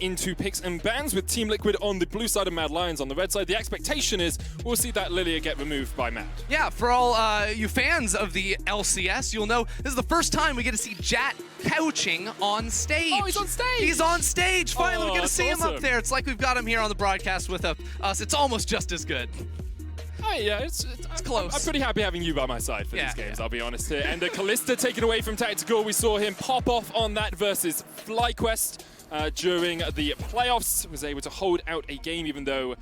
Into picks and bans with Team Liquid on the blue side and Mad Lions on the red side. The expectation is we'll see that Lilia get removed by Mad. Yeah, for all you fans of the LCS, you'll know this is the first time we get to see Jat couching on stage. Oh, he's on stage! He's on stage! Finally, we get to see him awesome. up there. It's like we've got him here on the broadcast with us. It's almost just as good. Hi, yeah, it's close. I'm pretty happy having you by my side for Yeah, these games, yeah. I'll be honest here. And Kalista taken away from Tactical. We saw him pop off on that versus FlyQuest during the playoffs. Was able to hold out a game even though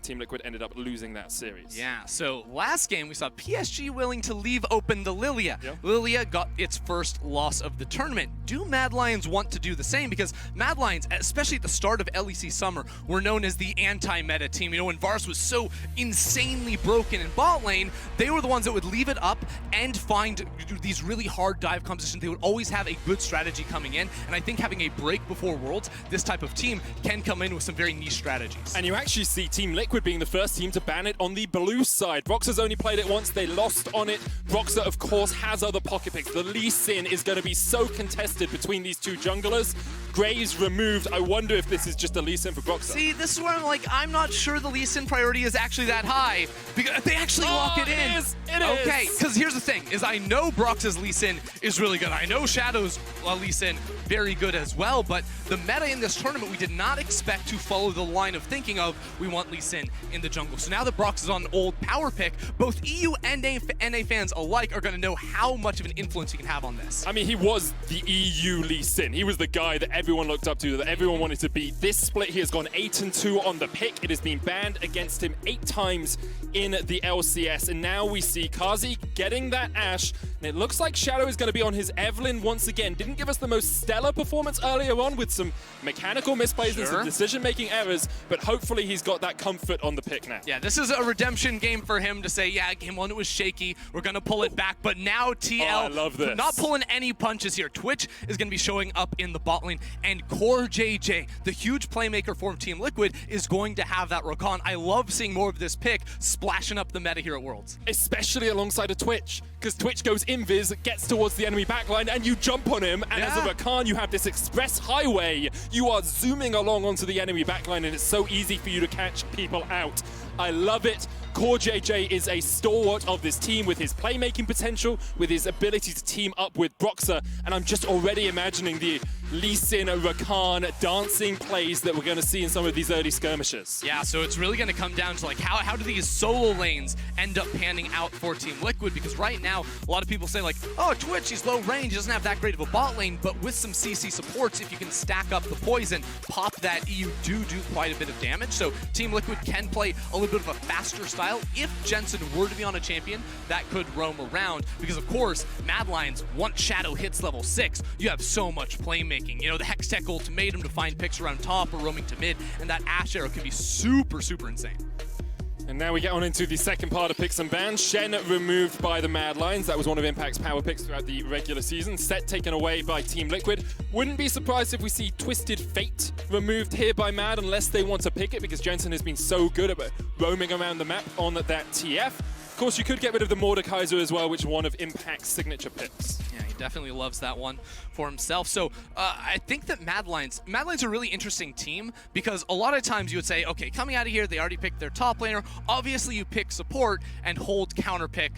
Team Liquid ended up losing that series. Yeah, so last game we saw PSG willing to leave open the Lilia. Yep. Lilia got its first loss of the tournament. Do Mad Lions want to do the same? Because Mad Lions, especially at the start of LEC Summer, were known as the anti-meta team. You know, when Vars was so insanely broken in bot lane, they were the ones that would leave it up and find these really hard dive compositions. They would always have a good strategy coming in, and I think having a break before Worlds, this type of team can come in with some very niche strategies. And you actually see Team Liquid being the first team to ban it on the blue side. Broxah's only played it once, they lost on it. Broxah, of course, has other pocket picks. The Lee Sin is going to be so contested between these two junglers. Graves removed. I wonder if this is just a Lee Sin for Broxah. See, this is where I'm like, I'm not sure the Lee Sin priority is actually that high, because they actually lock it in. It is. Okay, because here's the thing, is I know Brox's Lee Sin is really good. I know Shadow's Lee Sin very good as well, but the meta in this tournament, we did not expect to follow the line of thinking of, we want Lee Sin in the jungle. So now that Brox is on old power pick, both EU and NA fans alike are going to know how much of an influence he can have on this. I mean, he was the EU Lee Sin. He was the guy that everyone looked up to, that everyone wanted to beat. This split, he has gone 8-2 on the pick. It has been banned against him 8 times in the LCS. And now we see Kazi getting that Ashe. And it looks like Shadow is going to be on his Evelynn once again. Didn't give us the most stellar performance earlier on with some mechanical misplays and some decision-making errors, but hopefully he's got that comfort on the pick now. Yeah, this is a redemption game for him to say, yeah, game 1 it was shaky, we're going to pull it back, but now TL, I love this. Not pulling any punches here. Twitch is going to be showing up in the bot lane, and Core JJ, the huge playmaker for Team Liquid, is going to have that Rakan. I love seeing more of this pick splashing up the meta here at Worlds. Especially alongside of Twitch, because Twitch goes invis, gets towards the enemy backline, and you jump on him, and as a Rakan, you have this express highway. You are zooming along onto the enemy backline, and it's so easy for you to catch people out. I love it. Core JJ is a stalwart of this team with his playmaking potential, with his ability to team up with Broxah, and I'm just already imagining the Lee Sin, Rakan dancing plays that we're going to see in some of these early skirmishes. Yeah, so it's really going to come down to like how do these solo lanes end up panning out for Team Liquid, because right now a lot of people say like, oh, Twitch, he's low range, he doesn't have that great of a bot lane, but with some CC supports, if you can stack up the poison, pop that E, you do quite a bit of damage. So Team Liquid can play a little bit of a faster style. If Jensen were to be on a champion, that could roam around, because of course, Mad Lions, once Shadow hits level 6, you have so much playmaking. You know, the Hextech ultimatum to find picks around top or roaming to mid, and that Ashe arrow can be super insane. And now we get on into the second part of picks and bans. Shen removed by the Mad Lions. That was one of Impact's power picks throughout the regular season. Set taken away by Team Liquid. Wouldn't be surprised if we see Twisted Fate removed here by Mad, unless they want to pick it, because Jensen has been so good at roaming around the map on that TF. Of course, you could get rid of the Mordekaiser as well, which is one of Impact's signature picks. Yeah, he definitely loves that one for himself. So I think that Mad Lions are a really interesting team, because a lot of times you would say, okay, coming out of here, they already picked their top laner. Obviously, you pick support and hold counter pick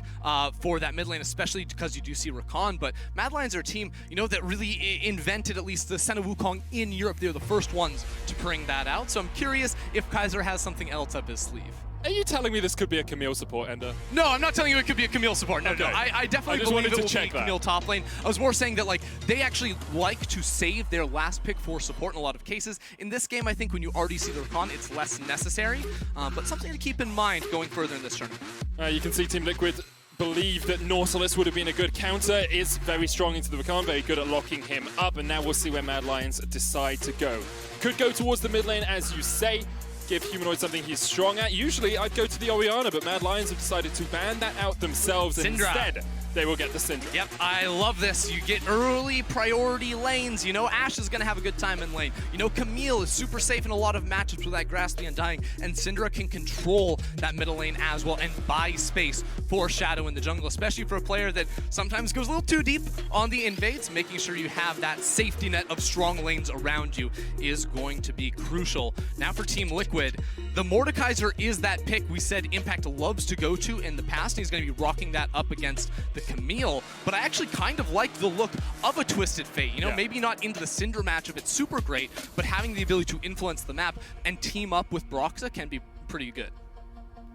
for that mid lane, especially because you do see Rakan. But Mad Lions are a team, you know, that really invented at least the Sen of Wukong in Europe. They're the first ones to bring that out. So I'm curious if Kaiser has something else up his sleeve. Are you telling me this could be a Camille support, Ender? No, I'm not telling you it could be a Camille support. No, okay. no. I definitely just believe wanted it to will be check that. Camille top lane. I was more saying that like they actually like to save their last pick for support in a lot of cases. In this game, I think when you already see the Rakan, it's less necessary, but something to keep in mind going further in this tournament. You can see Team Liquid believe that Nautilus would have been a good counter, is very strong into the Rakan, very good at locking him up, and now we'll see where Mad Lions decide to go. Could go towards the mid lane, as you say, give Humanoid something he's strong at. Usually I'd go to the Orianna, but Mad Lions have decided to ban that out themselves and Syndra. instead they will get the Syndra. Yep, I love this. You get early priority lanes. You know Ashe is going to have a good time in lane. You know Camille is super safe in a lot of matchups with that Grasp the Undying, and Syndra can control that middle lane as well and buy space for Shadow in the jungle, especially for a player that sometimes goes a little too deep on the invades. Making sure you have that safety net of strong lanes around you is going to be crucial. Now for Team Liquid, the Mordekaiser is that pick we said Impact loves to go to in the past, and he's going to be rocking that up against the Camille, but I actually kind of like the look of a Twisted Fate. You know, maybe not into the Syndra matchup, it's super great, but having the ability to influence the map and team up with Broxah can be pretty good.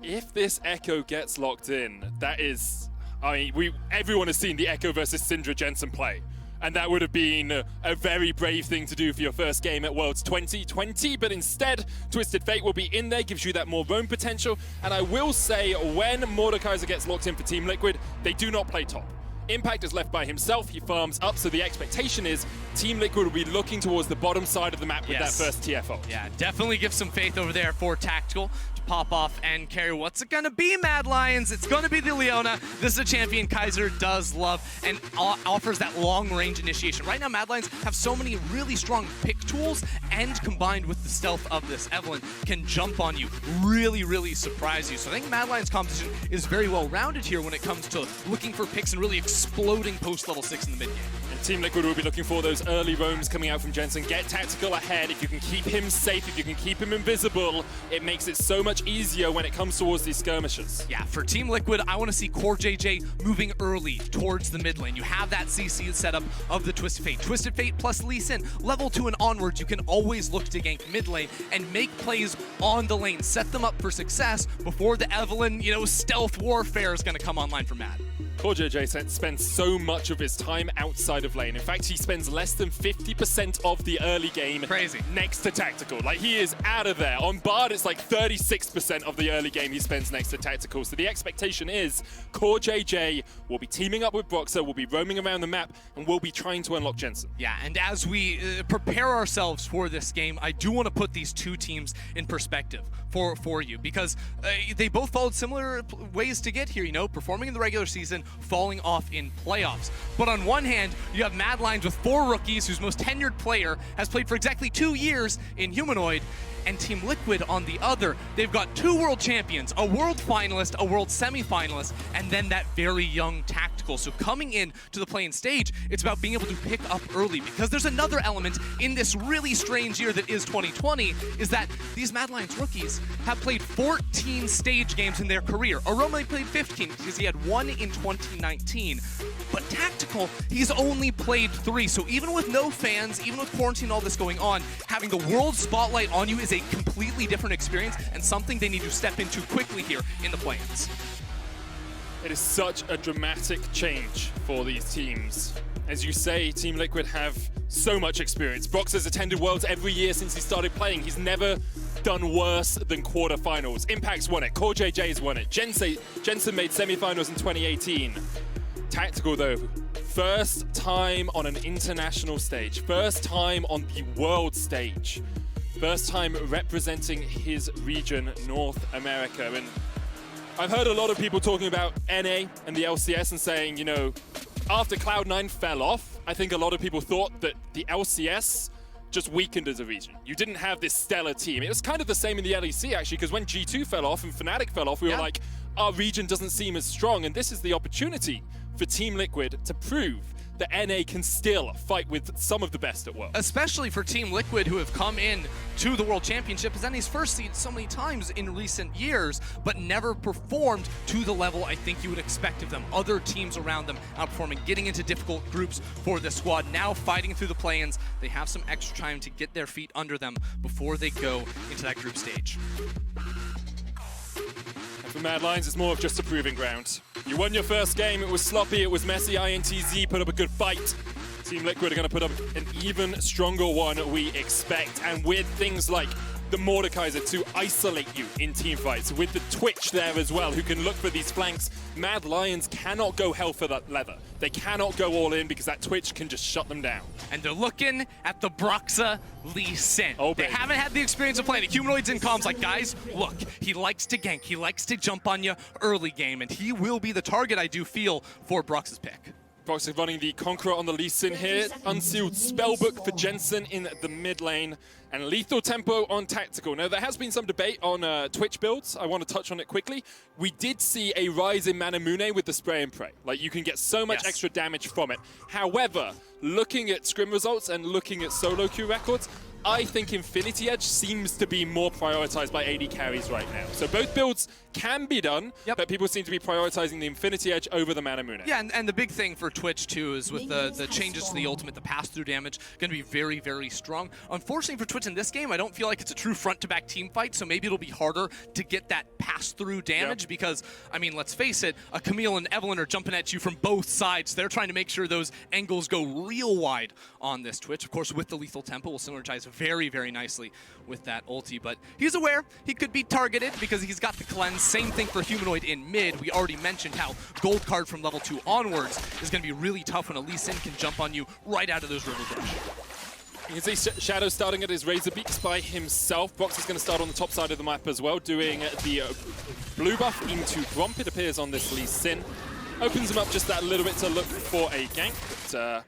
If this Echo gets locked in, that is, I mean, everyone has seen the Echo versus Syndra Jensen play. And that would have been a very brave thing to do for your first game at Worlds 2020, but instead, Twisted Fate will be in there, gives you that more roam potential. And I will say, when Mordekaiser gets locked in for Team Liquid, they do not play top. Impact is left by himself, he farms up, so the expectation is Team Liquid will be looking towards the bottom side of the map with that first TFO. Yeah, definitely give some faith over there for Tactical to pop off and carry. What's it gonna be, Mad Lions? It's gonna be the Leona. This is a champion Kaiser does love and offers that long-range initiation. Right now, Mad Lions have so many really strong pick tools, and combined with the stealth of this Evelynn, can jump on you, really surprise you. So I think Mad Lions' composition is very well-rounded here when it comes to looking for picks and really exploding post-level 6 in the mid-game. And Team Liquid will be looking for those early roams coming out from Jensen. Get Tactical ahead. If you can keep him safe, if you can keep him invisible, it makes it so much easier when it comes towards these skirmishes. Yeah, for Team Liquid, I want to see CoreJJ moving early towards the mid lane. You have that CC setup of the Twisted Fate. Twisted Fate plus Lee Sin. Level 2 and onwards, you can always look to gank mid lane and make plays on the lane. Set them up for success before the Evelynn, you know, stealth warfare is going to come online for Mad. CoreJJ spends so much of his time outside of lane. In fact, he spends less than 50% of the early game next to Tactical. Like, he is out of there. On Bard, it's like 36% of the early game he spends next to Tactical. So the expectation is CoreJJ will be teaming up with Broxah, will be roaming around the map, and will be trying to unlock Jensen. Yeah, and as we prepare ourselves for this game, I do want to put these two teams in perspective for you, because they both followed similar ways to get here, you know, performing in the regular season, falling off in playoffs. But on one hand, you have Mad Lions with 4 rookies, whose most tenured player has played for exactly 2 years in Humanoid, and Team Liquid on the other. They've got 2 world champions, a world finalist, a world semi-finalist, and then that very young Tactical. So coming in to the playing stage, it's about being able to pick up early, because there's another element in this really strange year that is 2020, is that these Mad Lions rookies have played 14 stage games in their career. Aroma played 15 because he had 1 in 2019. But Tactical, he's only played 3. So even with no fans, even with quarantine and all this going on, having the world spotlight on you is a completely different experience and something they need to step into quickly here in the play-ins. It is such a dramatic change for these teams. As you say, Team Liquid have so much experience. Broxah has attended Worlds every year since he started playing. He's never done worse than quarterfinals. Impact's won it. CoreJJ's won it. Jensen made semifinals in 2018. Tactical, though, first time on an international stage. First time on the world stage. First time representing his region, North America. And I've heard a lot of people talking about NA and the LCS and saying, you know, after Cloud9 fell off, I think a lot of people thought that the LCS just weakened as a region. You didn't have this stellar team. It was kind of the same in the LEC, actually, because when G2 fell off and Fnatic fell off, we were like, our region doesn't seem as strong, and this is the opportunity for Team Liquid to prove that NA can still fight with some of the best at Worlds. Especially for Team Liquid, who have come in to the World Championship as NA's first seed so many times in recent years, but never performed to the level I think you would expect of them. Other teams around them outperforming, getting into difficult groups for the squad, now fighting through the play-ins. They have some extra time to get their feet under them before they go into that group stage. For Mad Lions, it's more of just a proving ground. You won your first game, it was sloppy, it was messy, INTZ put up a good fight. Team Liquid are going to put up an even stronger one, we expect. And with things like the Mordekaiser to isolate you in team fights, with the Twitch there as well, who can look for these flanks. Mad Lions cannot go hell for that leather. They cannot go all in because that Twitch can just shut them down. And they're looking at the Broxah Lee Sin. Oh, they baby. haven't had the experience of playing it. Humanoids in comms like, guys, look, he likes to gank. He likes to jump on you early game, and he will be the target, I do feel, for Broxah's pick. Broxah running the Conqueror on the Lee Sin here. Unsealed Spellbook for Jensen in the mid lane. And Lethal Tempo on Tactical. Now, there has been some debate on Twitch builds. I want to touch on it quickly. We did see a rise in Manamune with the Spray and Pray. Like, you can get so much extra damage from it. However, looking at scrim results and looking at solo queue records, I think Infinity Edge seems to be more prioritized by AD carries right now. So both builds can be done, but people seem to be prioritizing the Infinity Edge over the Manamune. Yeah, and the big thing for Twitch, too, is with the changes to the ultimate, the pass-through damage, going to be very, very strong. Unfortunately for Twitch in this game, I don't feel like it's a true front-to-back team fight, so maybe it'll be harder to get that pass-through damage because, I mean, let's face it, a Camille and Evelyn are jumping at you from both sides. They're trying to make sure those angles go real wide on this Twitch. Of course, with the Lethal Tempo, will synergize very, very nicely with that ulti, but he's aware he could be targeted because he's got the cleanse. Same thing for Humanoid in mid. We already mentioned how gold card from level 2 onwards is going to be really tough when a Lee Sin can jump on you right out of those river brush. You can see Shadow starting at his Razor Beaks by himself. Brox is going to start on the top side of the map as well, doing the blue buff into Gromp, it appears, on this Lee Sin. Opens him up just that little bit to look for a gank, but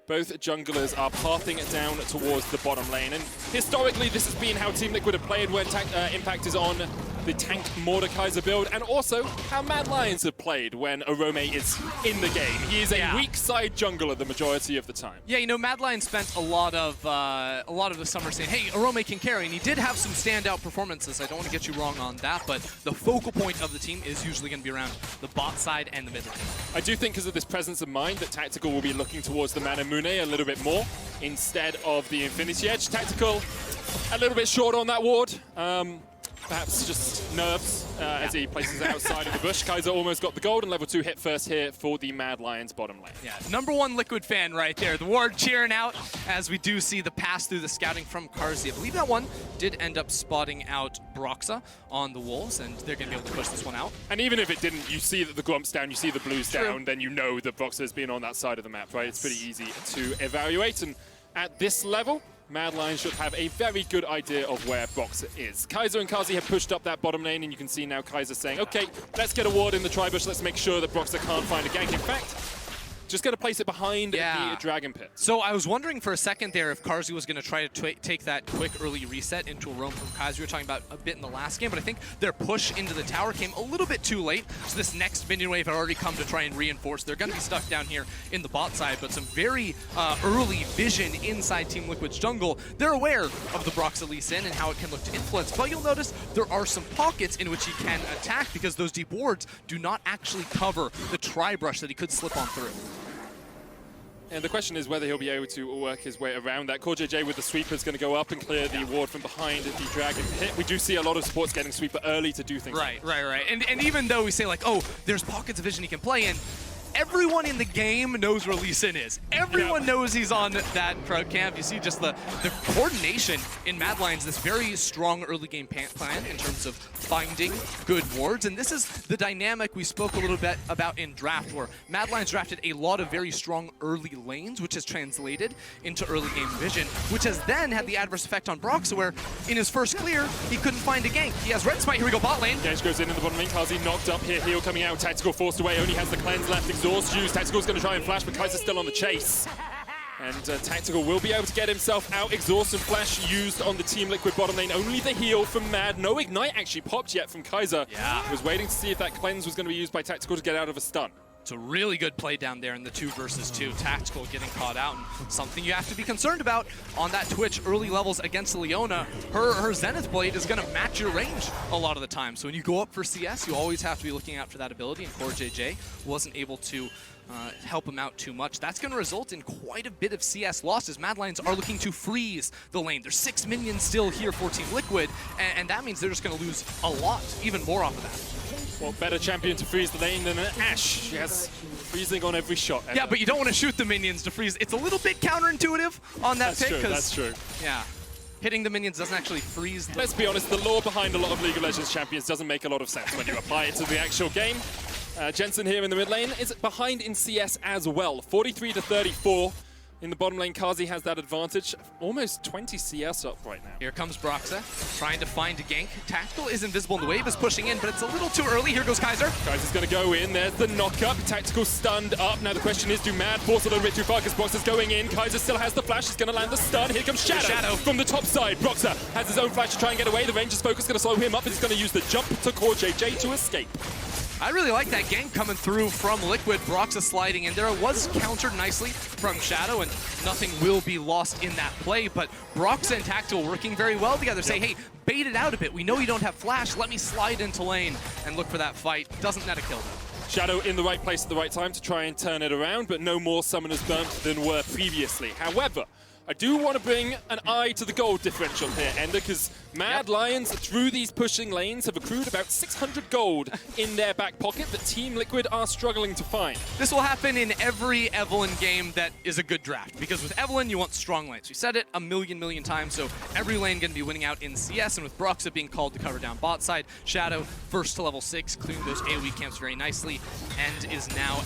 both junglers are pathing it down towards the bottom lane. And historically, this has been how Team Liquid have played when Impact is on the tank Mordekaiser build, and also how Mad Lions have played when Arome is in the game. He is a weak side jungler the majority of the time. Yeah, you know, Mad Lions spent a lot of the summer saying, hey, Arome can carry, and he did have some standout performances. I don't want to get you wrong on that, but the focal point of the team is usually going to be around the bot side and the mid lane. I do think because of this presence of mind that Tactical will be looking towards the Manamune a little bit more instead of the Infinity Edge. Tactical a little bit short on that ward. Perhaps just nerves as he places it outside of the bush. Kaiser almost got the gold, and level 2 hit first here for the Mad Lions bottom lane. Yeah, #1 Liquid fan right there. The ward cheering out as we do see the pass through the scouting from Carzzy. I believe that one did end up spotting out Broxah on the Wolves, and they're going to be able to push this one out. And even if it didn't, you see that the Grump's down, you see the Blue's down, then you know that Broxah has been on that side of the map, right? It's pretty easy to evaluate, and at this level, Mad Lions should have a very good idea of where Broxah is. Kaiser and Carzzy have pushed up that bottom lane, and you can see now Kaiser saying, okay, let's get a ward in the Tribush, let's make sure that Broxah can't find a gank. In fact, just going to place it behind the Dragon Pit. So I was wondering for a second there if Carzzy was going to try to take that quick early reset into a roam from Kaiser. We were talking about a bit in the last game, but I think their push into the tower came a little bit too late. So this next minion wave had already come to try and reinforce. They're going to be stuck down here in the bot side, but some very early vision inside Team Liquid's jungle. They're aware of the Broxah Lee Sin and how it can look to influence, but you'll notice there are some pockets in which he can attack because those deep wards do not actually cover the Tri-Brush that he could slip on through. And the question is whether he'll be able to work his way around that. CoreJJ with the sweeper is going to go up and clear the ward from behind the Dragon Pit. We do see a lot of supports getting sweeper early to do things. Right. And even though we say like, oh, there's pockets of vision he can play in, everyone in the game knows where Lee Sin is. Everyone knows he's on that crowd camp. You see just the coordination in Mad Lions, this very strong early game plan in terms of finding good wards. And this is the dynamic we spoke a little bit about in draft, where Mad Lions drafted a lot of very strong early lanes, which has translated into early game vision, which has then had the adverse effect on Broxah, where in his first clear, he couldn't find a gank. He has Red Smite, here we go, bot lane. Gage goes in the bottom lane. Carzzy knocked up here, heal coming out, Tactical forced away, only has the cleanse left. Exhaust used, Tactical's going to try and flash, but Kaiser's still on the chase. And Tactical will be able to get himself out. Exhaust and flash used on the Team Liquid bottom lane. Only the heal from Mad. No Ignite actually popped yet from Kaiser. He was waiting to see if that cleanse was going to be used by Tactical to get out of a stun. It's a really good play down there in the 2 versus 2. Tactical getting caught out, and something you have to be concerned about on that Twitch early levels against Leona. Her Zenith Blade is going to match your range a lot of the time. So when you go up for CS, you always have to be looking out for that ability, and CoreJJ wasn't able to help him out too much. That's going to result in quite a bit of CS losses. Mad Lions are looking to freeze the lane. There's 6 minions still here for Team Liquid, and that means they're just going to lose a lot, even more off of that. Well, better champion to freeze the lane than Ashe. She has freezing on every shot. Yeah, but you don't want to shoot the minions to freeze. It's a little bit counterintuitive on that pick. That's true. Yeah. hitting the minions doesn't actually freeze them. Let's be honest, the lore behind a lot of League of Legends champions doesn't make a lot of sense when you apply it to the actual game. Jensen here in the mid lane is behind in CS as well. 43 to 34. In the bottom lane, Kazi has that advantage. Almost 20 CS up right now. Here comes Broxah, trying to find a gank. Tactical is invisible and the wave is pushing in, but it's a little too early. Here goes Kaiser. Kaiser's going to go in. There's the knock-up. Tactical stunned up. Now the question is, do Mad force a little bit too far because Broxah's going in. Kaiser still has the flash. He's going to land the stun. Here comes Shadow from the top side. Broxah has his own flash to try and get away. The Ranger's focus going to slow him up, and he's going to use the jump to CoreJJ to escape. I really like that gank coming through from Liquid. Broxah sliding in there. It was countered nicely from Shadow, and nothing will be lost in that play. But Broxah and Tactical working very well together. Say, hey, bait it out a bit. We know you don't have flash. Let me slide into lane and look for that fight. Doesn't net a kill, though. Shadow in the right place at the right time to try and turn it around, but no more summoners burnt than were previously. However, I do want to bring an eye to the gold differential here, Ender, because Mad Lions, through these pushing lanes, have accrued about 600 gold in their back pocket that Team Liquid are struggling to find. This will happen in every Evelynn game that is a good draft, because with Evelynn, you want strong lanes. We said it a million times, so every lane going to be winning out in CS, and with Broxah being called to cover down bot side, Shadow, first to level 6, clearing those AoE camps very nicely, and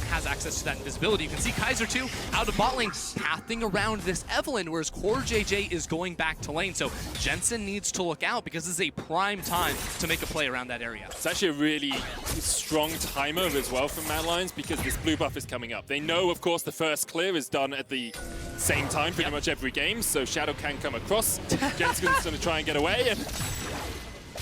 has access to that invisibility. You can see Kaiser, too, out of bot lane, pathing around this Evelynn, whereas CoreJJ is going back to lane. So Jensen needs to look out because this is a prime time to make a play around that area. It's actually a really strong timer as well from Mad Lions because this blue buff is coming up. They know, of course, the first clear is done at the same time pretty much every game, so Shadow can come across. Jensen's going to try and get away. And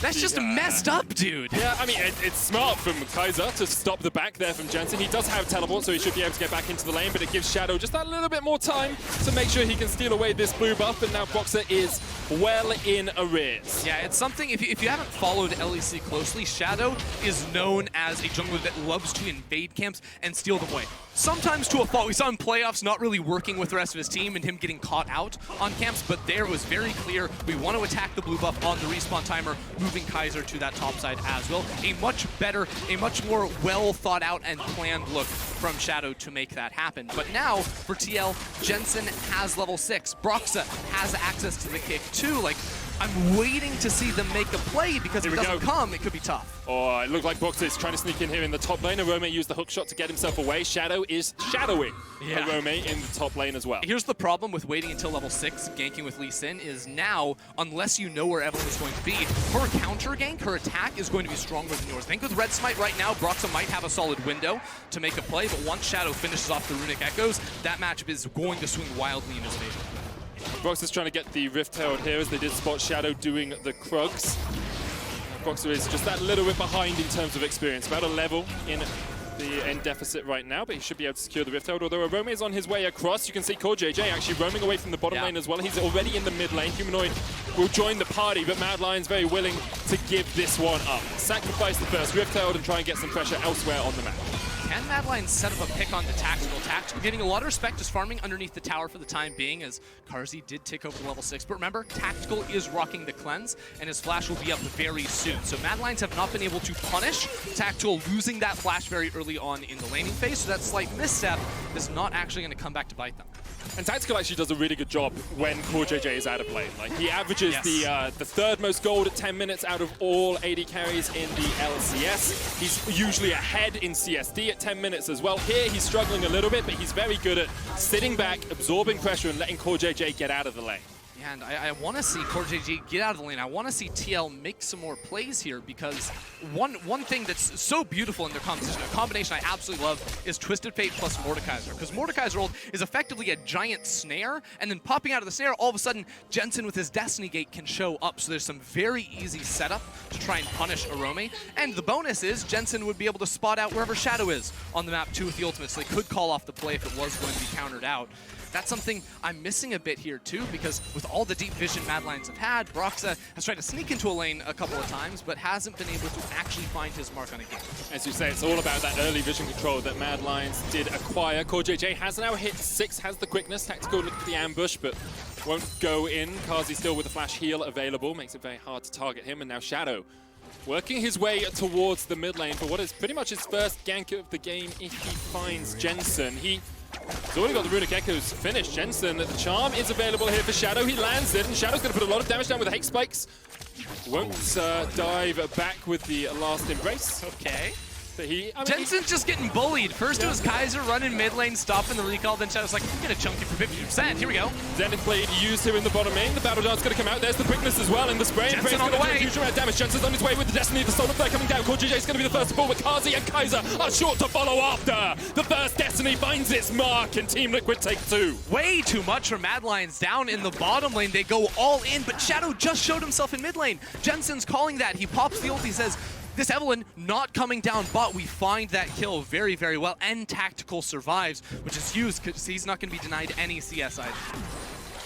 that's just messed up, dude. Yeah, I mean, it's smart from Kaiser to stop the back there from Jensen. He does have teleport, so he should be able to get back into the lane, but it gives Shadow just that little bit more time to make sure he can steal away this blue buff, and now Broxah is well in arrears. Yeah, it's something, if you haven't followed LEC closely, Shadow is known as a jungler that loves to invade camps and steal them away. Sometimes to a fault. We saw in playoffs not really working with the rest of his team and him getting caught out on camps, but there was very clear we want to attack the blue buff on the respawn timer, moving Kaiser to that top side as well. A much better, a much more well thought out and planned look from Shadow to make that happen. But now for TL, Jensen has level 6. Broxah has access to the kick too. Like, I'm waiting to see them make a play because if it doesn't come, it could be tough. Oh, it looked like Broxah is trying to sneak in here in the top lane. Arome used the hook shot to get himself away. Shadow is shadowing Arome in the top lane as well. Here's the problem with waiting until level 6, ganking with Lee Sin, is now, unless you know where Evelynn is going to be, her counter gank, her attack is going to be stronger than yours. I think with Red Smite right now, Broxah might have a solid window to make a play, but once Shadow finishes off the Runic Echoes, that matchup is going to swing wildly in his favor. Broxah's trying to get the Rift Herald here as they did spot Shadow doing the Krugs. Broxah is just that little bit behind in terms of experience, about a level in the end deficit right now, but he should be able to secure the Rift Herald. Although Arome is on his way across, you can see CoreJJ actually roaming away from the bottom lane as well. He's already in the mid lane. Humanoid will join the party, but Mad Lions very willing to give this one up. Sacrifice the first Rift Herald and try and get some pressure elsewhere on the map. Can Mad Lions set up a pick on the Tactical? Tactical getting a lot of respect, just farming underneath the tower for the time being, as Carzzy did tick over to level 6. But remember, Tactical is rocking the cleanse, and his flash will be up very soon. So Mad Lions have not been able to punish Tactical losing that flash very early on in the laning phase, so that slight misstep is not actually going to come back to bite them. And Tactical actually does a really good job when CoreJJ is out of lane. Like, he averages the third most gold at 10 minutes out of all AD carries in the LCS. He's usually ahead in CSD at 10 minutes as well. Here, he's struggling a little bit, but he's very good at sitting back, absorbing pressure, and letting CoreJJ get out of the lane. Yeah, and I want to see CoreJJ get out of the lane. I want to see TL make some more plays here because one thing that's so beautiful in their composition, a combination I absolutely love, is Twisted Fate plus Mordekaiser. Because Mordekaiser ult is effectively a giant snare, and then popping out of the snare, all of a sudden, Jensen with his Destiny Gate can show up. So there's some very easy setup to try and punish Arome. And the bonus is Jensen would be able to spot out wherever Shadow is on the map too with the ultimate, so they could call off the play if it was going to be countered out. That's something I'm missing a bit here too, because with all the deep vision Mad Lions have had, Broxah has tried to sneak into a lane a couple of times, but hasn't been able to actually find his mark on a game. As you say, it's all about that early vision control that Mad Lions did acquire. CoreJJ has now hit 6, has the quickness. Tactical look at the ambush, but won't go in. Carzzy still with the flash heal available, makes it very hard to target him, and now Shadow working his way towards the mid lane for what is pretty much his first gank of the game if he finds Jensen. He He's already got the Runic Echoes finished. Jensen, the charm is available here for Shadow. He lands it, and Shadow's going to put a lot of damage down with the Hate Spikes. Won't dive back with the last embrace. Okay. But Jensen's just getting bullied. First it was Kaiser running mid lane, stopping the recall, then Shadow's like, I'm gonna chunk you for 50%. Here we go. Zenith Blade used here in the bottom lane. The Battle Dart's gonna come out. There's the quickness as well in the spray. Jensen on the way. Huge amount of damage. Jensen's on his way with the Destiny. The Solar Flare coming down. CoreJJ's gonna be the first to fall, but Kazi and Kaiser are short to follow after. The first Destiny finds its mark, and Team Liquid take 2. Way too much for Mad Lions down in the bottom lane. They go all in, but Shadow just showed himself in mid lane. Jensen's calling that. He pops the ult. He says, this Evelynn not coming down, but we find that kill very, very well, and Tactical survives, which is huge because he's not going to be denied any CS either.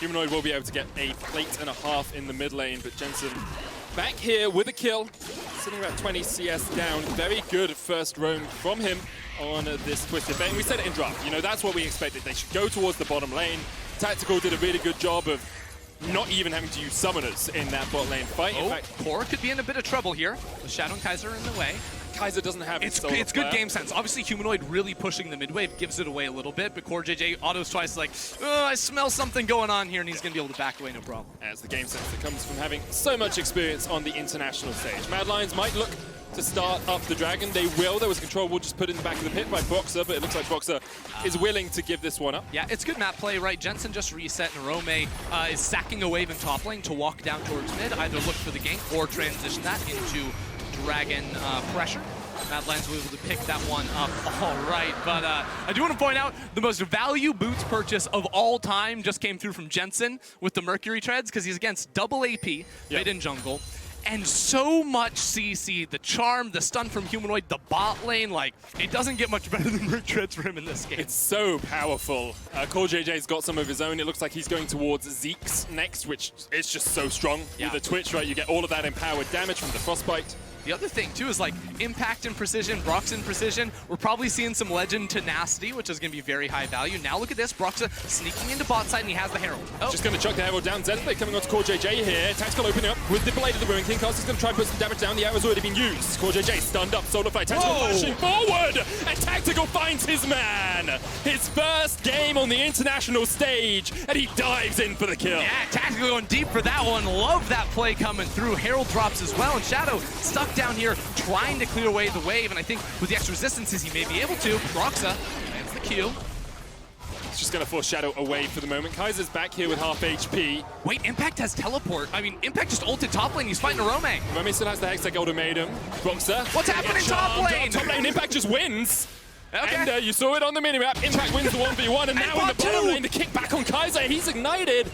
Humanoid will be able to get a plate and a half in the mid lane, but Jensen back here with a kill, sitting about 20 CS down. Very good first roam from him on this Twisted Fate. And we said it in draft, you know, that's what we expected. They should go towards the bottom lane. Tactical did a really good job of not even having to use summoners in that bot lane fight. Oh, in fact, Core could be in a bit of trouble here with Shadow and Kaiser in the way. Kaiser doesn't have It's good game sense. Obviously, Humanoid really pushing the mid wave gives it away a little bit, but CoreJJ autos twice like, oh, I smell something going on here, and he's going to be able to back away, no problem. As the game sense that comes from having so much experience on the international stage. Mad Lions might look to start up the Dragon. They will. There was control wall just put in the back of the pit by Boxer, but it looks like Boxer is willing to give this one up. Yeah, it's good map play, right? Jensen just reset, and Arome is sacking a wave in top lane to walk down towards mid, either look for the gank or transition that into Dragon pressure. Mad Lions was able to pick that one up all right, but I do want to point out the most value boots purchase of all time just came through from Jensen with the Mercury Treads, because he's against double AP, mid and jungle. And so much CC, the charm, the stun from Humanoid, the bot lane, like, it doesn't get much better than Merc Treads for him in this game. It's so powerful. CoreJJ's got some of his own. It looks like he's going towards Zeke's next, which is just so strong. Yeah. With the Twitch, right, you get all of that empowered damage from the Frostbite. The other thing, too, is like Impact and Precision, Brox and Precision. We're probably seeing some Legend Tenacity, which is going to be very high value. Now look at this, Broxa sneaking into bot side, and he has the Herald. Oh. Just going to chuck the Herald down. Zenith Blade coming on to CoreJJ here. Tactical opening up with the Blade of the Ruin King. Cast is going to try and put some damage down. The arrow's already been used. CoreJJ stunned up. Solar Flare. Tactical flashing forward. And Tactical finds his man. His first game on the international stage. And he dives in for the kill. Yeah, Tactical going deep for that one. Love that play coming through. Herald drops as well. And Shadow stuck down here, trying to clear away the wave, and I think with the extra resistances he may be able to. Broxa lands the Q. It's just going to force Shadow away for the moment. Kaiser's back here with half HP. Wait, Impact has teleport. I mean, Impact just ulted top lane. He's fighting Arome. Arome still has the Hextech ultimatum. Broxa. What's happening top lane? Top lane, Impact just wins. Okay. And you saw it on the minimap. Impact wins the 1v1, and now in the bottom lane, the kick back on Kaiser. He's ignited.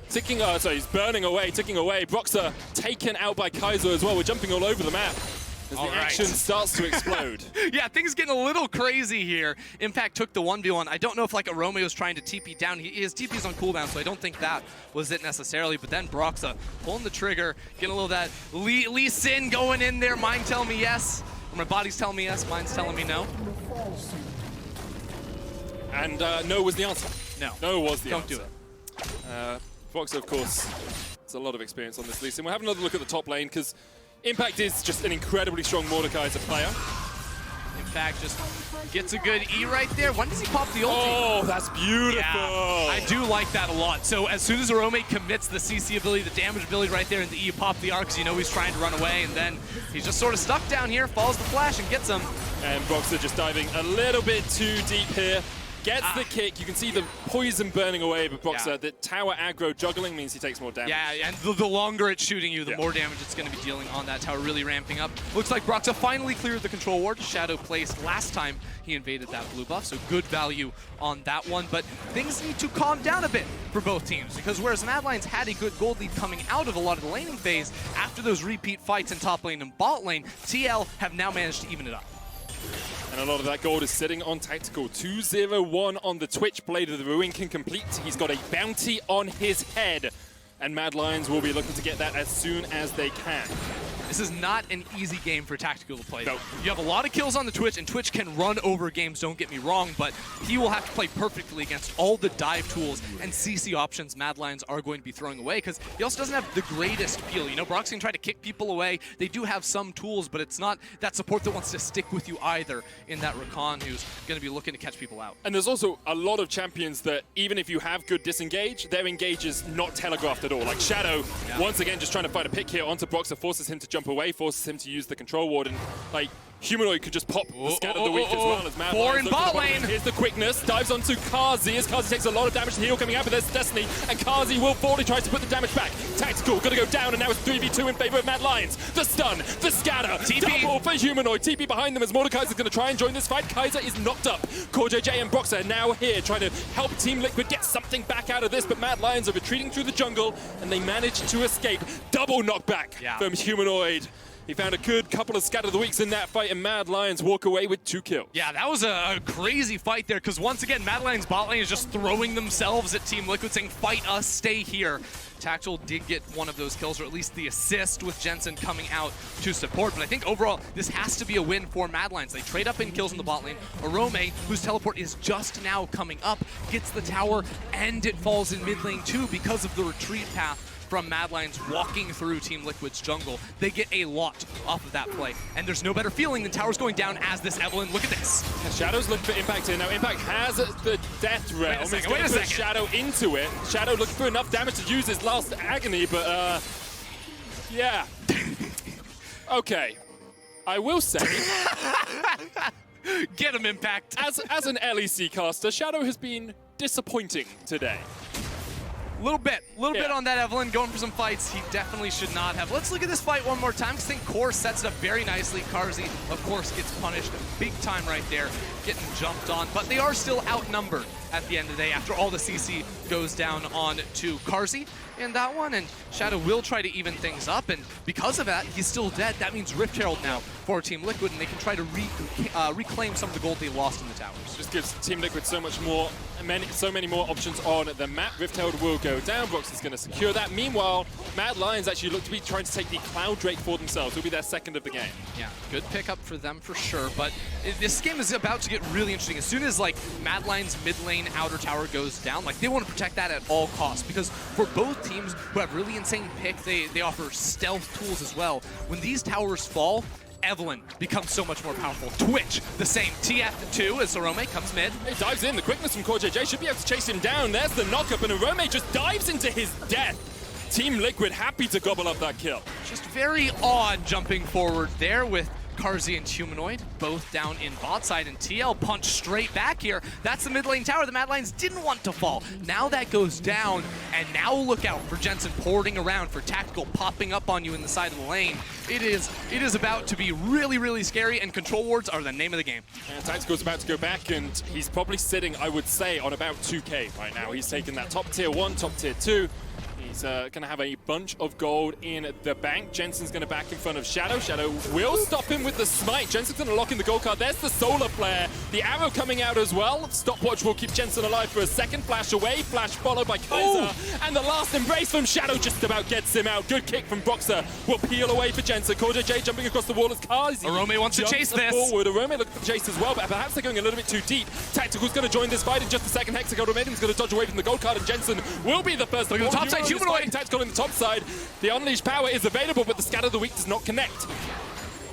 Ticking, so he's burning away, ticking away. Broxa taken out by Kaiser as well. We're jumping all over the map as the action starts to explode. Yeah, things getting a little crazy here. Impact took the 1v1. I don't know if like Arome was trying to TP down. His TP's on cooldown, so I don't think that was it necessarily. But then Broxa pulling the trigger, getting a little of that Lee Sin going in there. Mind telling me yes. Or my body's telling me yes, mind's telling me no. And no was the answer. No. No was the answer. Don't do it. Broxa, of course, has a lot of experience on this Lee Sin. We'll have another look at the top lane, because Impact is just an incredibly strong Mordekaiser player. Impact just gets a good E right there. When does he pop the ulti? Oh, that's beautiful. Yeah, I do like that a lot. So as soon as Arome commits the CC ability, the damage ability right there, and the E pop the arcs, you know he's trying to run away, and then he's just sort of stuck down here, follows the flash, and gets him. And Broxa just diving a little bit too deep here. Gets the kick. You can see the poison burning away, but Broxa, the tower aggro juggling means he takes more damage. Yeah, and the longer it's shooting you, the more damage it's going to be dealing on that tower, really ramping up. Looks like Broxa finally cleared the control ward. Shadow placed last time he invaded that blue buff, so good value on that one. But things need to calm down a bit for both teams, because whereas Mad Lions had a good gold lead coming out of a lot of the laning phase, after those repeat fights in top lane and bot lane, TL have now managed to even it up. And a lot of that gold is sitting on Tactical. 2-0-1 on the Twitch. Blade of the Ruin can complete. He's got a bounty on his head. and Mad Lions will be looking to get that as soon as they can. This is not an easy game for Tactical to play. No. You have a lot of kills on the Twitch, and Twitch can run over games, don't get me wrong, but he will have to play perfectly against all the dive tools and CC options Mad Lions are going to be throwing away, because he also doesn't have the greatest feel. You know, Broxy can try to kick people away. They do have some tools, but it's not that support that wants to stick with you either in that Rakan who's going to be looking to catch people out. And there's also a lot of champions that, even if you have good disengage, their engage is not telegraphed at all. Like Shadow, once again, just trying to find a pick here onto Broxah, forces him to jump away, forces him to use the control ward, and like Humanoid could just pop the Scatter the Weak as well as Mad Four Lions in bot lane. Here's the quickness, dives onto Carzzy as Carzzy takes a lot of damage to heal coming out, but there's Destiny, and Carzzy will fall. He tries to put the damage back. Tactical, gonna go down, and now it's 3v2 in favor of Mad Lions. The stun, the scatter, TP. double for Humanoid. TP behind them as Mordekaiser's gonna try and join this fight. Kaiser is knocked up. CoreJJ and Broxah now here trying to help Team Liquid get something back out of this, but Mad Lions are retreating through the jungle, and they manage to escape. Double knockback from Humanoid. He found a good couple of Scatter the Weeks in that fight, and Mad Lions walk away with 2 kills. Yeah, that was a crazy fight there, because once again, Mad Lions bot lane is just throwing themselves at Team Liquid, saying, fight us, stay here. Tactical did get one of those kills, or at least the assist with Jensen coming out to support. But I think overall, this has to be a win for Mad Lions. They trade up in kills in the bot lane. Arome, whose teleport is just now coming up, gets the tower, and it falls in mid lane too because of the retreat path from Mad Lions walking through Team Liquid's jungle. They get a lot off of that play. And there's no better feeling than towers going down as this Evelynn. Look at this. And Shadow's looking for Impact here. Now Impact has the Death Realm. He's going to put Shadow into it. Shadow looking for enough damage to use his last agony, but yeah. Okay. I will say, get him, Impact. As an LEC caster, Shadow has been disappointing today. Little bit on that Evelynn, going for some fights he definitely should not have. Let's look at this fight one more time, because I think Core sets it up very nicely. Carzzy, of course, gets punished big time right there, getting jumped on, but they are still outnumbered at the end of the day after all the CC goes down on to Carzzy in that one, and Shadow will try to even things up, and because of that, he's still dead. That means Rift Herald now for Team Liquid, and they can try to reclaim some of the gold they lost in the towers. Just gives Team Liquid so many more options on the map. Rift Herald will go down. Brox is going to secure that. Meanwhile, Mad Lions actually look to be trying to take the Cloud Drake for themselves. It'll be their second of the game. Yeah, good pickup for them for sure, but this game is about to get really interesting. As soon as like Mad Lions mid lane outer tower goes down, like they want to protect that at all costs, because for both teams who have really insane picks, they offer stealth tools as well. When these towers fall, Evelynn becomes so much more powerful. Twitch, the same. TF2 as Arome comes mid. He dives in. The quickness from CoreJJ should be able to chase him down. There's the knock-up, and Arome just dives into his death. Team Liquid happy to gobble up that kill. Just very odd jumping forward there with Carzzy and Humanoid, both down in bot side, and TL punch straight back here. That's the mid lane tower the Mad Lions didn't want to fall. Now that goes down, and now look out for Jensen porting around, for Tactical popping up on you in the side of the lane. It is about to be really, really scary, and control wards are the name of the game. And Tactical's about to go back, and he's probably sitting, I would say, on about 2K right now. He's taken that top tier 1, top tier 2. He's going to have a bunch of gold in the bank. Jensen's going to back in front of Shadow. Shadow will stop him with the smite. Jensen's going to lock in the gold card. There's the solar flare. The arrow coming out as well. Stopwatch will keep Jensen alive for a second. Flash away. Flash followed by Kaiser. And the last embrace from Shadow just about gets him out. Good kick from Broxah. Will peel away for Jensen. CoreJJ jumping across the wall as Carzzy. Arome wants to chase this. Forward. Arome looking for the chase as well, but perhaps they're going a little bit too deep. Tactical's going to join this fight in just a second. Hexagon Maiden's going to dodge away from the gold card, and Jensen will be the first. Look at the top side. Humanoid. Tactical in the top side. The Unleashed power is available, but the Scatter of the Weak does not connect.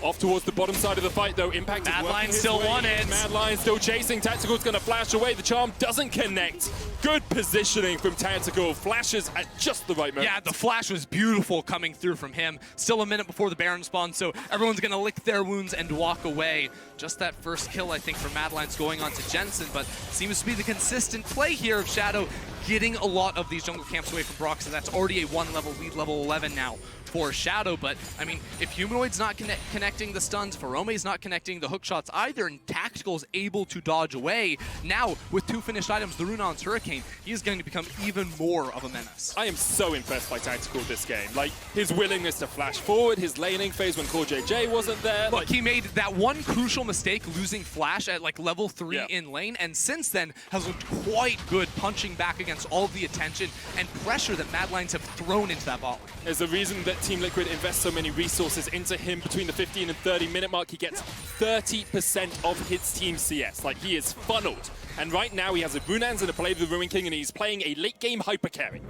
Off towards the bottom side of the fight, though. Impact Mad Lions still won it. Mad Lions still chasing. Tactical's going to flash away. The charm doesn't connect. Good positioning from Tactical. Flashes at just the right moment. Yeah, the flash was beautiful coming through from him. Still a minute before the Baron spawn, so everyone's going to lick their wounds and walk away. Just that first kill, I think, for Mad Lions going on to Jensen, but seems to be the consistent play here of Shadow getting a lot of these jungle camps away from Broxah. That's already a 1 level lead, level 11 now for Shadow, but I mean, if Humanoid's not connecting the stuns, if Arome's not connecting the hook shots either, and Tactical's able to dodge away, now with 2 finished items, the Runon's Hurricane, he is going to become even more of a menace. I am so impressed by Tactical this game. Like, his willingness to flash forward, his laning phase when CoreJJ wasn't there. Look, he made that one crucial mistake losing Flash at like level 3 Yeah. in lane, and since then has looked quite good punching back against all of the attention and pressure that Mad Lions have thrown into that bot lane. There's a reason that Team Liquid invests so many resources into him. Between the 15 and 30 minute mark, he gets 30% of his team CS. Like, he is funneled. And right now he has a Runans and a Play of the Ruin King, and he's playing a late game hyper carry.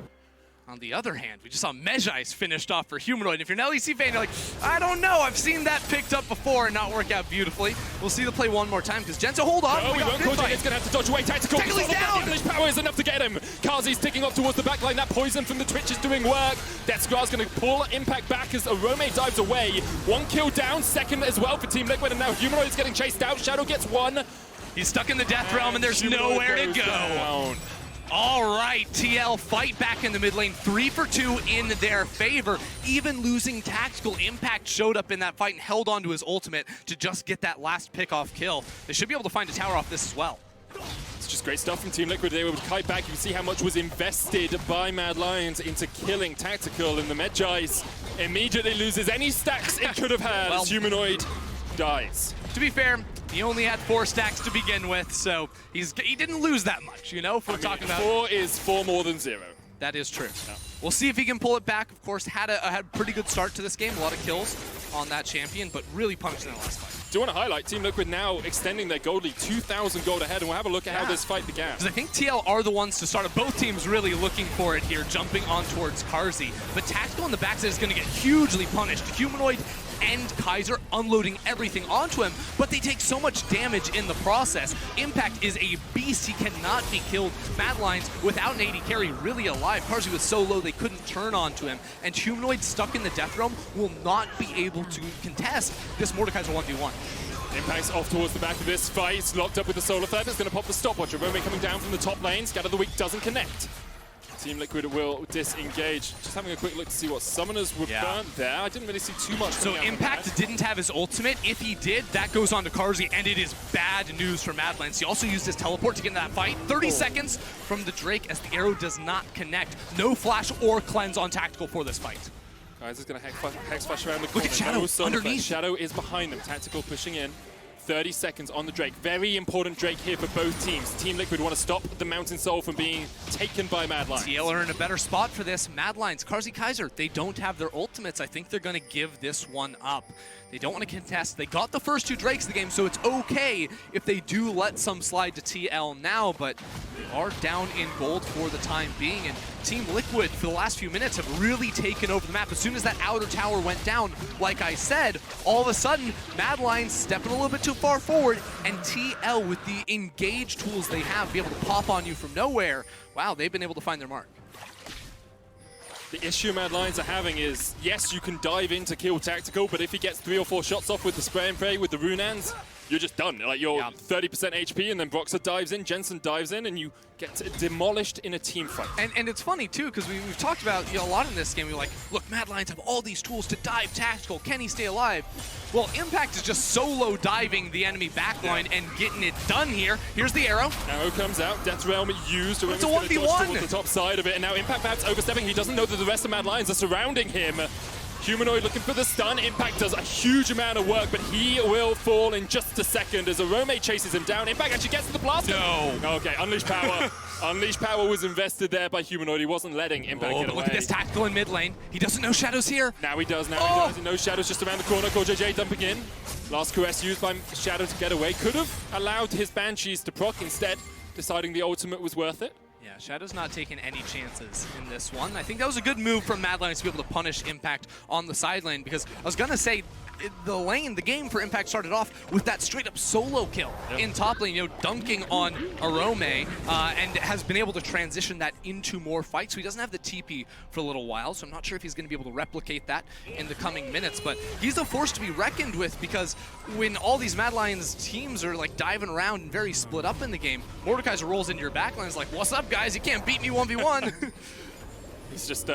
On the other hand, we just saw Mejai's finished off for Humanoid. If you're an LEC fan, you're like, I don't know, I've seen that picked up before and not work out beautifully. We'll see the play one more time, because Jensen, hold on. Oh, he won't. CoreJJ's going to have to dodge away. Tactical. Tactical's down! Unleashed power is enough to get him. Kazi's ticking off towards the backline. That poison from the Twitch is doing work. Deathscar's going to pull Impact back as Arome dives away. 1 kill down, second as well for Team Liquid, and now Humanoid is getting chased out. Shadow gets 1. He's stuck in the Death Realm, and there's nowhere to go. Down. All right, TL fight back in the mid lane, 3 for 2 in their favor. Even losing Tactical, Impact showed up in that fight and held on to his ultimate to just get that last pick-off kill. They should be able to find a tower off this as well. It's just great stuff from Team Liquid. They were able to kite back. You can see how much was invested by Mad Lions into killing Tactical, and the Mejai's immediately loses any stacks it could have had as Humanoid dies. To be fair, he only had 4 stacks to begin with, so he didn't lose that much, you know, if we're talking about... 4 is 4 more than 0. That is true. Yeah. We'll see if he can pull it back. Of course, had a pretty good start to this game, a lot of kills on that champion, but really punched in the last fight. Do want to highlight Team Liquid now extending their gold lead 2,000 gold ahead, and we'll have a look at how this fight began. Because I think TL are the ones to start. Both teams really looking for it here, jumping on towards Carzzy. But Tactical on the backside is going to get hugely punished. Humanoid and Kaiser unloading everything onto him, but they take so much damage in the process. Impact is a beast. He cannot be killed. Mad Lions, without an AD carry, really alive. Carzzy was so low they couldn't turn onto him, and Humanoid stuck in the Death Realm will not be able to contest this Mordekaiser 1v1. Impact's off towards the back of this fight. It's locked up with the Solar Theft. It's going to pop the stopwatch. Arome coming down from the top lane. Scatter the Weak doesn't connect. Team Liquid will disengage. Just having a quick look to see what summoners were burnt there. I didn't really see too much. So Impact didn't have his ultimate. If he did, that goes on to Carzzy, and it is bad news for Mad Lions. He also used his teleport to get into that fight. 30 seconds from the Drake as the arrow does not connect. No flash or cleanse on Tactical for this fight. Guys, is going to hex flash around the corner. Look at Shadow underneath. Shadow is behind them. Tactical pushing in. 30 seconds on the Drake. Very important Drake here for both teams. Team Liquid want to stop the Mountain Soul from being taken by Mad Lions. TL are in a better spot for this. Mad Lions, Carzzy Kaiser, they don't have their ultimates. I think they're going to give this one up. They don't want to contest. They got the first 2 Drakes of the game, so it's okay if they do let some slide to TL now, but they are down in gold for the time being, and Team Liquid, for the last few minutes, have really taken over the map. As soon as that outer tower went down, like I said, all of a sudden, Mad Lions stepping a little bit too far forward, and TL, with the engage tools they have, be able to pop on you from nowhere. Wow, they've been able to find their mark. The issue Mad Lions are having is, yes, you can dive in to kill Tactical, but if he gets 3 or 4 shots off with the spray and pray with the Runans, you're just done. Like, you're 30% HP, and then Broxah dives in, Jensen dives in, and you get demolished in a team fight. And it's funny, too, because we've talked about a lot in this game. We're like, look, Mad Lions have all these tools to dive Tactical. Can he stay alive? Well, Impact is just solo diving the enemy backline and getting it done here. Here's the arrow. Arrow comes out. Death Realm used. It's a 1v1. Towards the top side of it, and now Impact perhaps overstepping. He doesn't know that the rest of Mad Lions are surrounding him. Humanoid looking for the stun. Impact does a huge amount of work, but he will fall in just a second as Arome chases him down. Impact actually gets to the blast. No. Okay, Unleash Power. Unleash Power was invested there by Humanoid. He wasn't letting Impact get away. Look at this Tactical in mid lane. He doesn't know Shadow's here. Now he does, he does. He knows Shadow's just around the corner. CoreJJ dumping in. Last caress used by Shadow to get away. Could have allowed his Banshees to proc, instead deciding the ultimate was worth it. Yeah, Shadow's not taking any chances in this one. I think that was a good move from Mad Lions to be able to punish Impact on the side lane, because I was going to say, the game for Impact started off with that straight-up solo kill in top lane, dunking on Arome, and has been able to transition that into more fights. So he doesn't have the TP for a little while, so I'm not sure if he's going to be able to replicate that in the coming minutes. But he's a force to be reckoned with, because when all these Mad Lions teams are like diving around and very split up in the game, Mordekaiser rolls into your backline and is like, what's up, guys? You can't beat me 1v1. He's just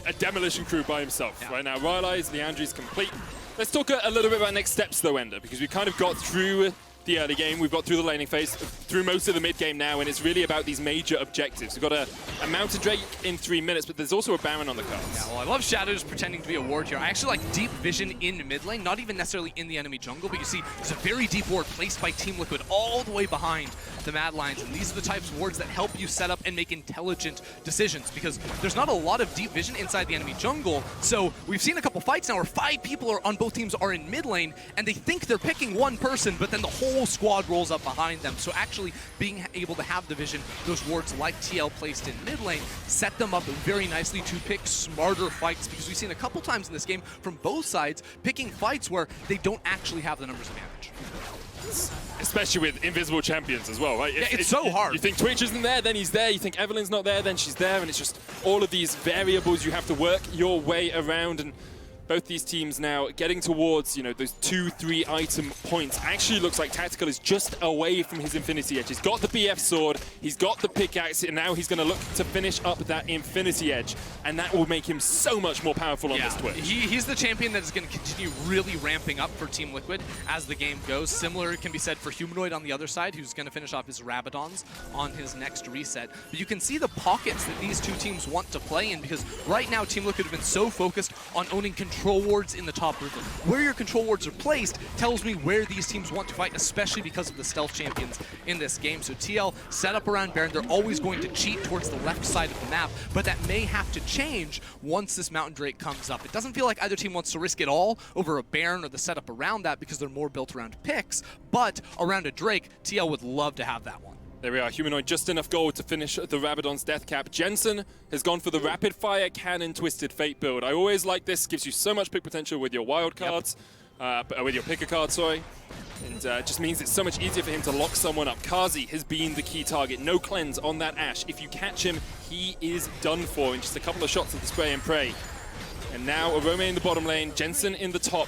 a demolition crew by himself. Right now, Rylai's, Leandri's complete. Let's talk a little bit about next steps, though, Ender, because we kind of got through the early game, we've got through the laning phase, through most of the mid game now, and it's really about these major objectives. We've got a Mountain Drake in 3 minutes, but there's also a Baron on the cards. Yeah, well, I love Shadows pretending to be a ward here. I actually like deep vision in mid lane, not even necessarily in the enemy jungle, but you see there's a very deep ward placed by Team Liquid all the way behind the Mad Lions, and these are the types of wards that help you set up and make intelligent decisions, because there's not a lot of deep vision inside the enemy jungle. So we've seen a couple fights now where 5 people are on both teams are in mid lane, and they think they're picking one person, but then the whole squad rolls up behind them. So actually being able to have the vision, those wards like TL placed in mid lane, set them up very nicely to pick smarter fights, because we've seen a couple times in this game from both sides picking fights where they don't actually have the numbers advantage. Especially with invisible champions as well, right? Yeah, it's so hard. You think Twitch isn't there, then he's there. You think Evelyn's not there, then she's there. And it's just all of these variables you have to work your way around. And both these teams now getting towards, those 2-3 item points. Actually looks like Tactical is just away from his Infinity Edge. He's got the BF sword, he's got the pickaxe, and now he's going to look to finish up that Infinity Edge. And that will make him so much more powerful on this Twitch. He's the champion that is going to continue really ramping up for Team Liquid as the game goes. Similar can be said for Humanoid on the other side, who's going to finish off his Rabadons on his next reset. But you can see the pockets that these two teams want to play in, because right now Team Liquid have been so focused on owning control wards in the top river. Where your control wards are placed tells me where these teams want to fight, especially because of the stealth champions in this game. So TL set up around Baron. They're always going to cheat towards the left side of the map, but that may have to change once this Mountain Drake comes up. It doesn't feel like either team wants to risk it all over a Baron or the setup around that, because they're more built around picks, but around a Drake, TL would love to have that one. There we are, Humanoid, just enough gold to finish the Rabadon's death cap. Jensen has gone for the rapid fire cannon Twisted Fate build. I always like this, gives you so much pick potential with your wild cards, with your picker card, sorry. And it just means it's so much easier for him to lock someone up. Kazi has been the key target. No cleanse on that Ashe. If you catch him, he is done for in just a couple of shots of the spray and pray. And now Arome in the bottom lane, Jensen in the top.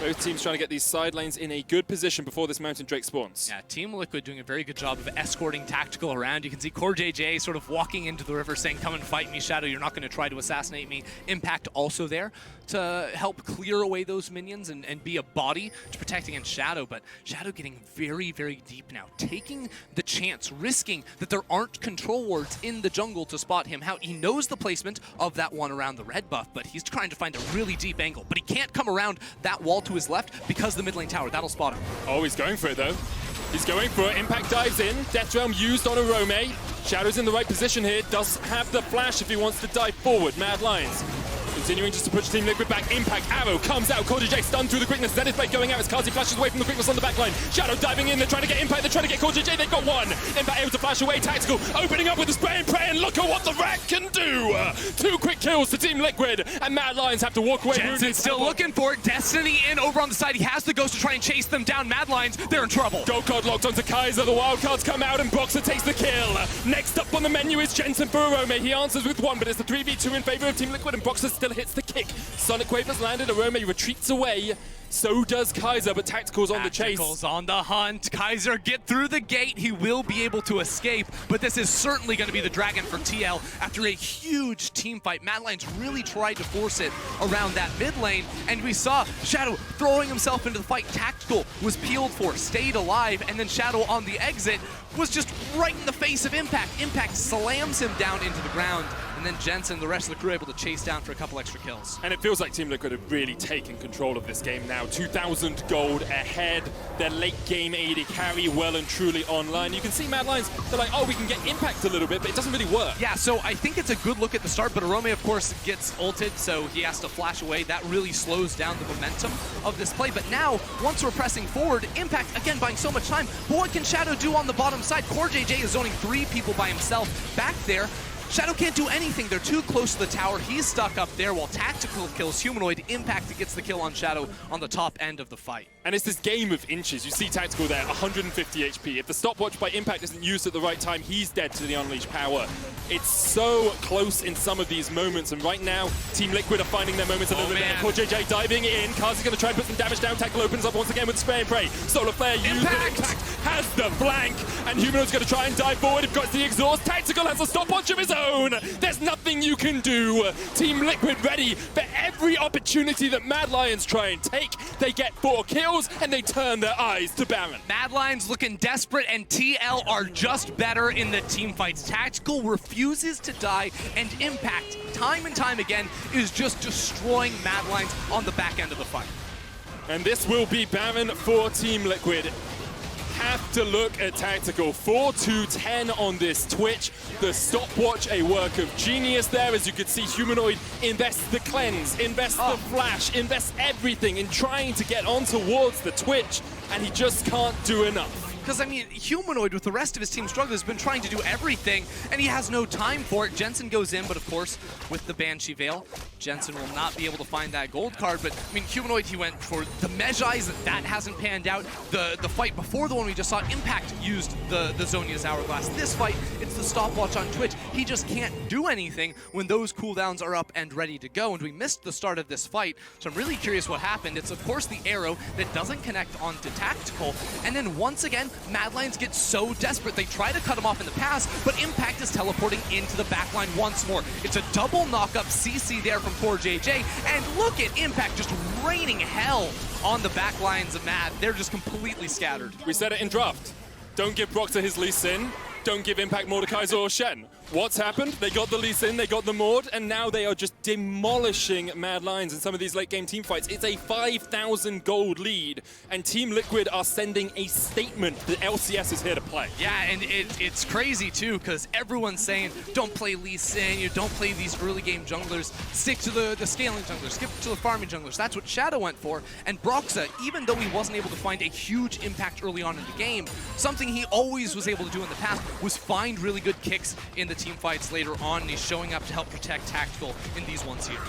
Both teams trying to get these side lanes in a good position before this Mountain Drake spawns. Yeah, Team Liquid doing a very good job of escorting Tactical around. You can see CoreJJ sort of walking into the river saying, come and fight me, Shadow, you're not going to try to assassinate me. Impact also there to help clear away those minions and be a body to protect against Shadow. But Shadow getting very, very deep now, taking the chance, risking that there aren't control wards in the jungle to spot him. How he knows the placement of that one around the red buff, but he's trying to find a really deep angle. But he can't come around that wall to his left because the mid lane tower, that'll spot him. Oh, he's going for it though. He's going for it. Impact dives in. Death Realm used on Arome. Shadow's in the right position here. Does have the flash if he wants to dive forward. Mad Lions continuing just to push Team Liquid back. Impact arrow comes out. CoreJJ stunned through the quickness. Zenith Blade going out as Kazi flashes away from the quickness on the back line. Shadow diving in. They're trying to get Impact. They're trying to get CoreJJ. They've got one. Impact able to flash away. Tactical opening up with the spray and pray. And look at what the Rack can do. 2 quick kills to Team Liquid. And Mad Lions have to walk away. Jensen's still looking for it. Destiny in over on the side. He has the Ghost to try and chase them down. Mad Lions, they're in trouble. Gold card locked onto Kaiser. The wildcards come out and Boxer takes the kill. Next up on the menu is Jensen for Arome. He answers with 1, but it's the 3v2 in favor of Team Liquid, and Boxer still hits the kick. Sonic Wave has landed. Arome retreats away. So does Kaiser, but Tactical's on the chase. Tactical's on the hunt. Kaiser get through the gate. He will be able to escape, but this is certainly going to be the dragon for TL after a huge team fight. Mad Lions really tried to force it around that mid lane, and we saw Shadow throwing himself into the fight. Tactical was peeled for, stayed alive, and then Shadow on the exit was just right in the face of Impact. Impact slams him down into the ground, and then Jensen, the rest of the crew, able to chase down for a couple extra kills. And it feels like Team Liquid have really taken control of this game now. 2,000 gold ahead. Their late game AD carry well and truly online. You can see Mad Lions, they're like, oh, we can get Impact a little bit, but it doesn't really work. Yeah, so I think it's a good look at the start, but Arome, of course, gets ulted, so he has to flash away. That really slows down the momentum of this play. But now, once we're pressing forward, Impact, again, buying so much time. But what can Shadow do on the bottom side? CoreJJ is zoning 3 people by himself back there. Shadow can't do anything. They're too close to the tower. He's stuck up there while Tactical kills Humanoid. Impact gets the kill on Shadow on the top end of the fight. And it's this game of inches. You see Tactical there, 150 HP. If the stopwatch by Impact isn't used at the right time, he's dead to the unleashed power. It's so close in some of these moments, and right now, Team Liquid are finding their moments a little bit better. CoreJJ diving in. Kazi's going to try and put some damage down. Tactical opens up once again with spray and pray. Solar Flare used. Impact has the flank, and Humanoid's going to try and dive forward. If got the exhaust, Tactical has a stopwatch of his own. zone. There's nothing you can do. Team Liquid ready for every opportunity that Mad Lions try and take. They get 4 kills and they turn their eyes to Baron. Mad Lions looking desperate, and TL are just better in the team fights. Tactical refuses to die, and Impact, time and time again, is just destroying Mad Lions on the back end of the fight. And this will be Baron for Team Liquid. Have to look at Tactical. 4-2-10 on this Twitch. The stopwatch, a work of genius there. As you can see, Humanoid invests the cleanse, invests the flash, invests everything in trying to get on towards the Twitch, and he just can't do enough. Because, I mean, Humanoid, with the rest of his team struggling, has been trying to do everything, and he has no time for it. Jensen goes in, but of course, with the Banshee Veil, Jensen will not be able to find that gold card. But, I mean, Humanoid, he went for the Mejai's. That hasn't panned out. The fight before the one we just saw, Impact used the Zhonya's Hourglass. This fight, it's the stopwatch on Twitch. He just can't do anything when those cooldowns are up and ready to go. And we missed the start of this fight, so I'm really curious what happened. It's, of course, the arrow that doesn't connect onto Tactical. And then, once again, Mad Lions get so desperate. They try to cut him off in the pass, but Impact is teleporting into the backline once more. It's a double knock-up CC there from CoreJJ, and look at Impact just raining hell on the backlines of Mad. They're just completely scattered. We said it in draft. Don't give Broxah his Lee Sin. Don't give Impact Mordekaiser or Shen. What's happened? They got the Lee Sin, they got the Mord, and now they are just demolishing Mad Lions in some of these late game team fights. It's a 5,000 gold lead, and Team Liquid are sending a statement that LCS is here to play. Yeah, and it's crazy too, because everyone's saying, don't play Lee Sin, you don't play these early game junglers, stick to the scaling junglers, skip to the farming junglers. That's what Shadow went for, and Broxah, even though he wasn't able to find a huge impact early on in the game, something he always was able to do in the past was find really good kicks in the team fights later on, and he's showing up to help protect Tactical in these ones here.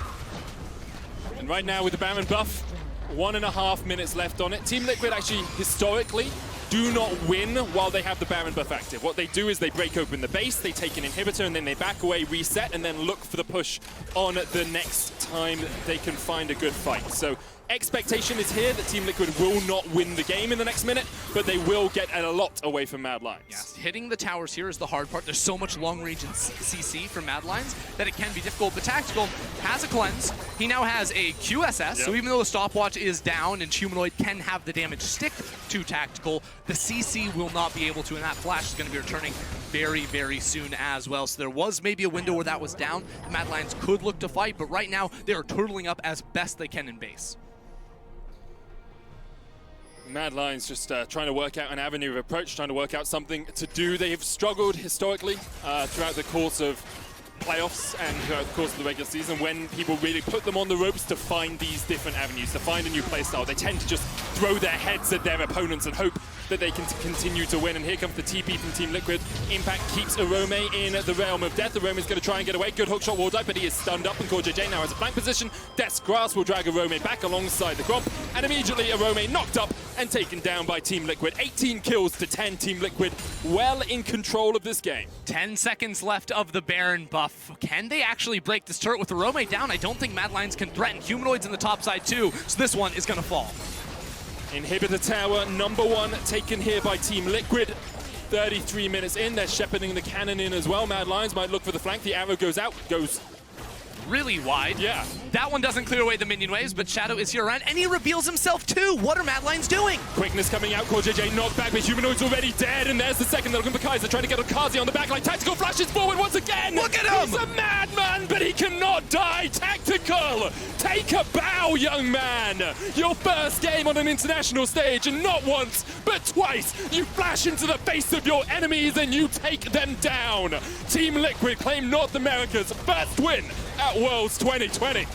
And right now with the Baron buff, 1.5 minutes left on it. Team Liquid actually, historically, do not win while they have the Baron buff active. What they do is they break open the base, they take an inhibitor, and then they back away, reset, and then look for the push on the next time they can find a good fight. So expectation is here that Team Liquid will not win the game in the next minute, but they will get a lot away from Mad Lions. Yes, hitting the towers here is the hard part. There's so much long range in CC for Mad Lions that it can be difficult, but Tactical has a cleanse. He now has a QSS, so even though the stopwatch is down and Humanoid can have the damage stick to Tactical, the CC will not be able to, and that flash is going to be returning very, very soon as well. So there was maybe a window where that was down. The Mad Lions could look to fight, but right now they are turtling up as best they can in base. Mad Lions just trying to work out an avenue of approach, trying to work out something to do. They have struggled historically throughout the course of playoffs and throughout the course of the regular season when people really put them on the ropes to find these different avenues, to find a new playstyle. They tend to just throw their heads at their opponents and hope that they can continue to win. And here comes the TP from Team Liquid. Impact keeps Arome in the realm of death. Arome is going to try and get away. Good hookshot wall dive, but he is stunned up, and CoreJJ now has a flank position. Death's Grasp will drag Arome back alongside the Gromp, and immediately Arome knocked up and taken down by Team Liquid. 18 kills to 10. Team Liquid well in control of this game. 10 seconds left of the Baron buff. Can they actually break this turret with Arome down? I don't think Mad Lions can threaten. Humanoids in the top side too, so this one is going to fall. Inhibitor tower #1 taken here by Team Liquid. 33 minutes in, they're shepherding the cannon in as well. Mad Lions might look for the flank. The arrow goes out, goes really wide. Yeah. That one doesn't clear away the minion waves, but Shadow is here around, and he reveals himself too. What are Mad Lions doing? Quickness coming out, CoreJJ knocked back, but Humanoid's already dead, and there's the second. They're looking for Kaiser, trying to get Okazi on the backline. Tactical flashes forward once again. Look at him! He's a madman, but he cannot die. Tactical, take a bow, young man. Your first game on an international stage, and not once, but twice, you flash into the face of your enemies and you take them down. Team Liquid claim North America's first win at Worlds 2020.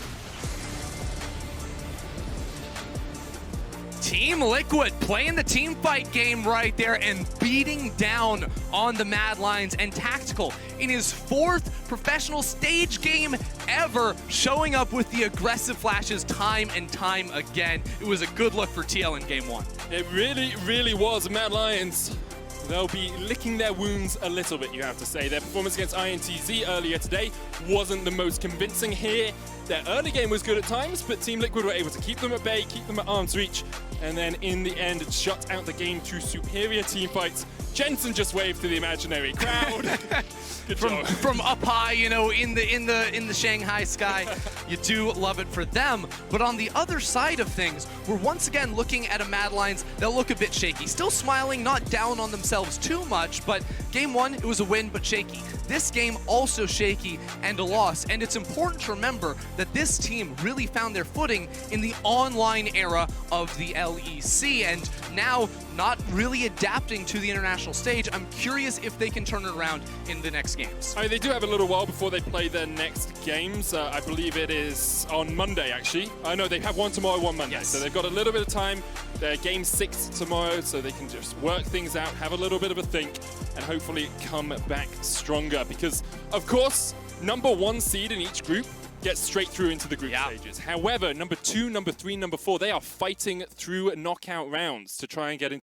Team Liquid playing the team fight game right there and beating down on the Mad Lions, and Tactical in his 4th professional stage game ever, showing up with the aggressive flashes time and time again. It was a good look for TL in game 1. It really, really was. Mad Lions, they'll be licking their wounds a little bit, you have to say. Their performance against INTZ earlier today wasn't the most convincing here. Their early game was good at times, but Team Liquid were able to keep them at bay, keep them at arm's reach, and then in the end, shut out the game to superior team fights. Jensen just waved to the imaginary crowd. from up high, you know, in the Shanghai sky. You do love it for them. But on the other side of things, we're once again looking at a Mad Lions that look a bit shaky. Still smiling, not down on themselves too much, but game one, it was a win, but shaky. This game also shaky and a loss. And it's important to remember that this team really found their footing in the online era of the LEC, and now not really adapting to the international stage. I'm curious if they can turn it around in the next games. I mean, they do have a little while before they play their next games. I believe it is on Monday, actually. No, they have one tomorrow, one Monday. Yes. So they've got a little bit of time. They're game 6 tomorrow, so they can just work things out, have a little bit of a think, and hopefully come back stronger. Because, of course, number 1 seed in each group gets straight through into the group stages. However, number 2, number 3, number 4, they are fighting through knockout rounds to try and get into